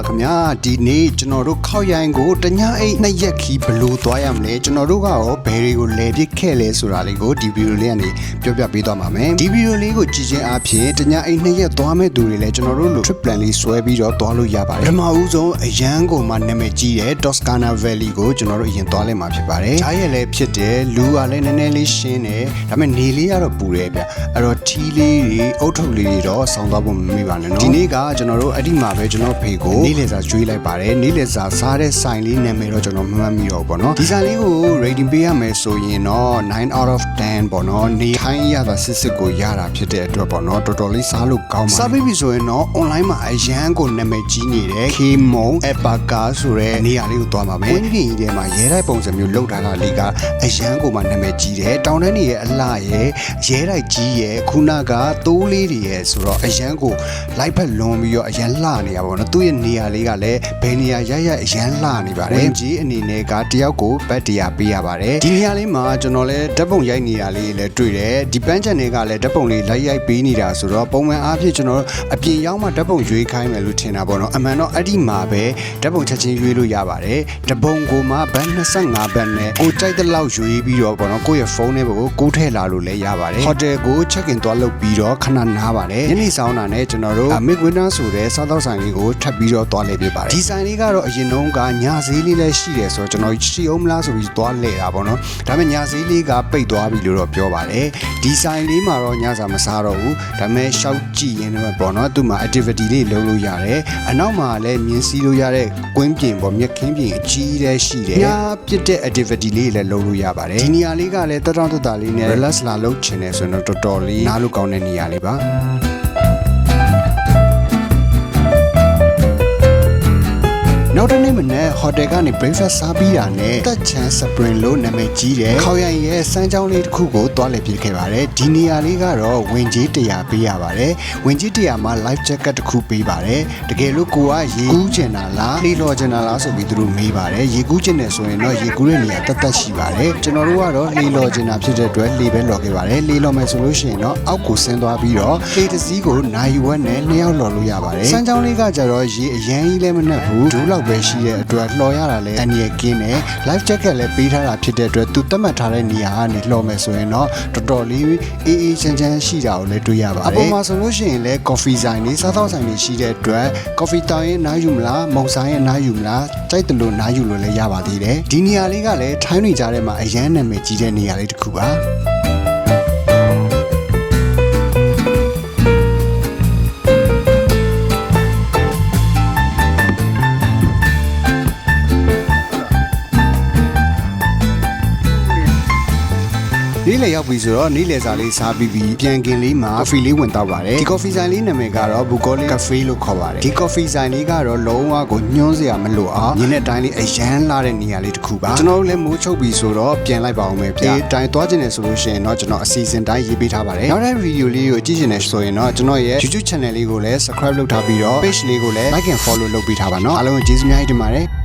ပါခင်ဗျာဒီနေ့ကျွန်တော်တို့ခောက်ရိုင်းကိုတညအိတ်နှစ်ရက်ခီးဘလို့သွားရမလဲကျွန်တော်တို့ကရောဘယ်တွေကိုလဲပစ်ခဲ့လဲဆိုတာလေးကိုဒီဗီဒီယိုလေးကနေပြောပြပေးသွားပါမယ်ဒီဗီဒီယိုလေးကိုကြည့်ခြင်းအပြင်တညအိတ်နှစ်ရက်သွားမဲ့သူတွေလည်းကျွန်တော်တို့လို trip plan လေးဆွဲပြီးတော့သွားလို့ရပါတယ်ပထမဦးဆုံးအရန်ကိုမှနာမည်ကြီးတဲ့ Toscana Valley ကိုကျွန်တော်တို့အရင်သွားလိုက်မှာဖြစ်ပါတယ်ဈာရက်လည်းဖြစ်တယ်လူကလည်းနည်းနည်းလေးရှင်းတယ်ဒါပေမဲ့နေလေးကတော့ပူတယ်ဗျအဲ့တော့ထီးလေးတွေအုတ်ထုပ်လေးတွေတော့ဆောင်းသွားဖို့မမိပါနဲ့နော်ဒီနေ့ကကျွန်တော်တို့အဲ့ဒီမှာပဲကျွန်တော်ဖေကိုနေ့လည်စာကျွေးလိုက်ပါတယ်နေ့လည်စာစားတဲ့ဆိုင်လေးနာမည်တော့ကျွန်တော်မမှတ်မိတော့ဘူးပေါ့နော်ဒီဆိုင်လေးကို rating ပေးရမယ်ဆိုရင်တော့9 out of 10ပေါ့နော်နေထိုင်ရတာစစ်ကိုရတာဖြစ်တဲ့အတွက်ပေါ့နော်တော်တော်လေးစားလို့ကောင်းပါတယ်စားပြီးပြီဆိုရင်တော့ online မှာအရန်ကိုနာမည်ကြီးနေတဲ့ K-Mon Epaka ဆိုတဲ့နေရာလေးကိုသွားပါမယ်ဝင်းပြင်ကြီးထဲမှာရဲတိုက်ပုံစံမျိုးလောက်ထားတာလေးကအရန်ကိုမှနာမည်ကြီးတယ်တောင်တန်းတွေရဲ့အလှရဲ့ရဲတိုက်ကြီးရဲ့ခုနကတိုးလေးတွေရဲ့ဆိုတော့အရန်ကိုလိုက်ဖက်လွန်ပြီးတော့အရန်လှနေရပါတော့သူ့ရဲ့နေရာလေးကလည်းဘယ်နေရာရအရန်လှနေပါတယ်ဝင်ကြီးအနေနဲ့ကတယောက်ကိုဘတ်တရားပေးရပါတယ်ဒီနေရာလေးမှာကျွန်တော်လည်းဓာတ်ပုံရိုက်နေတာလေးလည်းတွေ့တယ်ဒီပန်းချန်တွေကလည်းဓာတ်ပုံလေးလိုက်ရိုက်ပေးနေတာဆိုတော့ပုံမှန်အားဖြင့်ကျွန်တော်အပြင်ရောက်မှဓာတ်ပုံရွေးခိုင်းမယ်လို့ထင်တာပေါ့နော်အမှန်တော့အဲ့ဒီမှာပဲဓာတ်ပုံချက်ချင်းရွေးလို့ရပါတယ်ဓာတ်ပုံကိုမှဘတ်25ဘတ်နဲ့ကိုကြိုက်တဲ့လောက်ရွေးပြီးတော့ပေါ့နော်ကိုယ့်ရဲ့ဖုန်းထဲကိုကိုးထည့်လာလို့လည်းရပါတယ်ဟိုတယ်ကို check in သွားလုပ်ပြီးတော့ခဏနားပါတယ်ညနေဆောင်တာနဲ့ကျွန်တော်တို့မစ်ဝင်းနာဆိုတဲ့စားသောက်ဆိုင်လေးကိုထပ်ပြီးတော့သွားလဲပြပါတယ်ဒီဆိုင်လေးကတော့အရင်တုန်းကညဈေးလေးလည်းရှိတယ်ဆိုတော့ကျွန်တော်ရှိအောင်မလားဆိုပြီးသွားလဲတာပေါ့နော်ဒါပေမဲ့ညဈေးလေးကပိတ်သွားပြီလို့တော့ပြောပါတယ်ဒီဆိုင်လေးမှာတော့ညစာမစားတော့ဘူးဒါပေမဲ့ရှောက်ကြည့်ရင်တော့ပေါ့နော်သူ့မှာ activity လေးလုပ်လို့ရတယ်အနောက်မှာလည်းမြင်စီးလို့ရတဲ့ကွင်းပြင်ပေါ့မြက်ခင်းပြင်အကြီးတည်းရှိတယ်ညပြစ်တဲ့ activity လေးလည်းလုပ်လို့ရပါတယ်ဒီနေရာလေးကလည်းတက်တောင့်တက်တာလေးနဲ့ relax လာလုပ်ချင်တယ်ဆိုတော့တော်တော်လေးနားလို့ကောင်းတဲ့နေရာလေးပါနောက်တနေ့မနေ့ဟိုတယ်ကနေ breakfast စားပြီးတာနဲ့တက်ချန် spring လို့နာမည်ကြီးတယ်ခေါရိုင်ရဲ့စမ်းချောင်းလေးတစ်ခုကိုတွားလည်ပြခဲ့ပါတယ်ဒီနေရာလေးကတော့ဝင်ကြီး100ပေးရပါတယ်ဝင်ကြီး100မှာ life jacket တစ်ခုပေးပါတယ်တကယ်လို့ကိုကရေကူးကျင်တာလားလှေလော်ကျင်တာလားဆိုပြီးသူတို့မေးပါတယ်ရေကူးကျင်တယ်ဆိုရင်တော့ရေကူးတဲ့နေရာတက်ရှိပါတယ်ကျွန်တော်တို့ကတော့လှေလော်ကျင်တာဖြစ်တဲ့အတွက်လှေပဲလော်ခဲ့ပါတယ်လှေလော်မယ်ဆိုလို့ရှိရင်တော့အောက်ကိုဆင်းသွားပြီးတော့လှေတစ်စီးကိုနိုင်ဝက်နဲ့2ယောက်လော်လို့ရပါတယ်စမ်းချောင်းလေးကကြတော့ရေအရန်ကြီးလည်းမနှက်ဘူးဒူးလောက်ပဲရှိတဲ့အတွက်လှော်ရတာလည်းအနည်းကင်းတယ် life jacket လည်းပေးထားတာဖြစ်တဲ့အတွက်သူသတ်မှတ်ထားတဲ့နေရာကနေလှော်မယ်ဆိုရင်တော့တော်တော်လေးအေးအေးချမ်းချမ်းရှိတာကိုလည်းတွေ့ရပါတယ်အပေါ်မှာဆိုလို့ရှိရင်လည်း coffee ဆိုင်လေးစားသောက်ဆိုင်လေးရှိတဲ့အတွက် coffee တောင်းရင်နားယူမလားမုံဆိုင်ရင်နားယူမလားကြိုက်တယ်လို့နားယူလို့လည်းရပါသေးတယ်ဒီနေရာလေးကလည်းထိုင်းနေကြတဲ့မှာအရန်နာမည်ကြီးတဲ့နေရာလေးတစ်ခုပါနေ့လည်ရောက်ပြီဆိုတော့နေ့လည်စာလေးစားပြီးပြန်ကင်လေးမှာ coffee လေးဝင်တောက်ပါတယ်ဒီ coffee ဆိုင်လေးနာမည်ကတော့ Bucolic Cafe လို့ခေါ်ပါတယ်ဒီ coffee ဆိုင်လေးကတော့လုံးဝကိုညွှန်းစရာမလိုအောင်ညနေတိုင်းလေးအရန်လာတဲ့နေရာလေးတစ်ခုပါကျွန်တော်တို့လည်းမိုးချုပ်ပြီဆိုတော့ပြန်လိုက်ပါအောင်မယ်ဗျာတိုင်းသွားကျင်နေဆိုလို့ရှိရင်တော့ကျွန်တော်အစီအစဉ်တိုင်းရေးပေးထားပါတယ်နောက်တဲ့ဗီဒီယိုလေးကိုကြည့်ချင်တယ်ဆိုရင်တော့ကျွန်တော်ရဲ့ YouTube channel လေးကိုလည်း subscribe လုပ်ထားပြီးတော့ page လေးကိုလည်း like and follow လုပ်ပေးထားပါနော်အားလုံးကျေးဇူးများတင်ပါတယ်